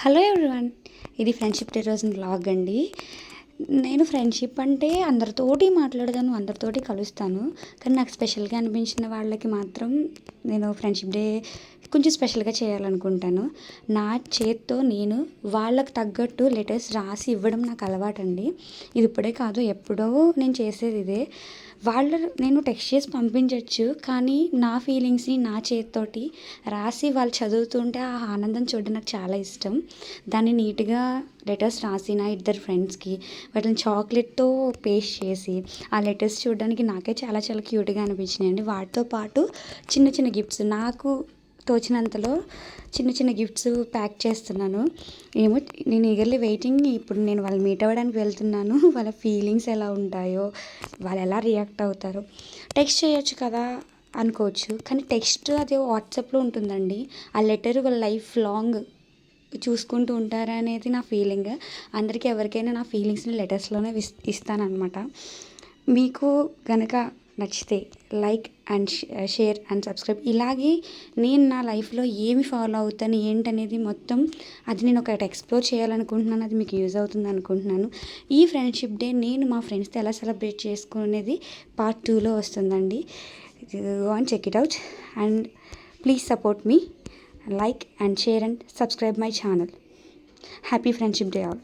Hello everyone, ఇది friendship day రోజు vlog అండి. నేను ఫ్రెండ్షిప్ అంటే అందరితోటి మాట్లాడతాను, అందరితోటి కలుస్తాను. కానీ నాకు స్పెషల్గా అనిపించిన వాళ్ళకి మాత్రం నేను ఫ్రెండ్షిప్ డే కొంచెం స్పెషల్గా చేయాలనుకుంటాను. నా చేత్తో నేను వాళ్ళకు తగ్గట్టు లెటర్స్ రాసి ఇవ్వడం నాకు అలవాటండి. ఇది ఇప్పుడే కాదు, ఎప్పుడో నేను చేసేది ఇదే. నేను టెక్స్ట్ చేసి పంపించవచ్చు, కానీ నా ఫీలింగ్స్ని నా చేతితోటి రాసి వాళ్ళు చదువుతుంటే ఆ ఆనందం చూడడం నాకు చాలా ఇష్టం. దాన్ని నీట్గా లెటర్స్ రాసి నా ఇద్దరు ఫ్రెండ్స్కి వాటిని చాక్లెట్తో పేస్ట్ చేసి ఆ లెటర్స్ చూడడానికి నాకే చాలా చాలా క్యూట్గా అనిపించినాయండి. వాటితో పాటు చిన్న చిన్న గిఫ్ట్స్ నాకు తోచినంతలో చిన్న చిన్న గిఫ్ట్స్ ప్యాక్ చేస్తున్నాను. ఏమో, నేను ఈగర్లీ వెయిటింగ్. ఇప్పుడు నేను వాళ్ళు మీట్ అవ్వడానికి వెళ్తున్నాను. వాళ్ళ ఫీలింగ్స్ ఎలా ఉంటాయో, వాళ్ళు ఎలా రియాక్ట్ అవుతారో. టెక్స్ట్ చేయొచ్చు కదా అనుకోవచ్చు, కానీ టెక్స్ట్ అది వాట్సాప్లో ఉంటుందండి. ఆ లెటర్ వాళ్ళ లైఫ్ లాంగ్ చూసుకుంటూ ఉంటారనేది నా ఫీలింగ్. అందరికీ ఎవరికైనా నా ఫీలింగ్స్ని లెటర్స్లోనే ఇస్తానన్నమాట. మీకు కనుక నచ్చితే like and share and subscribe. ఇలాగే నేను నా లైఫ్లో ఏమి ఫాలో అవుతాను ఏంటనేది మొత్తం అది నేను ఒకటి ఎక్స్ప్లోర్ చేయాలనుకుంటున్నాను. అది మీకు యూజ్ అవుతుంది అనుకుంటున్నాను. ఈ ఫ్రెండ్షిప్ డే నేను మా ఫ్రెండ్స్తో ఎలా సెలబ్రేట్ చేసుకునేది పార్ట్ 2లో వస్తుందండి. Go and check it out and please support me. Like and share and subscribe my channel. Happy Friendship Day all.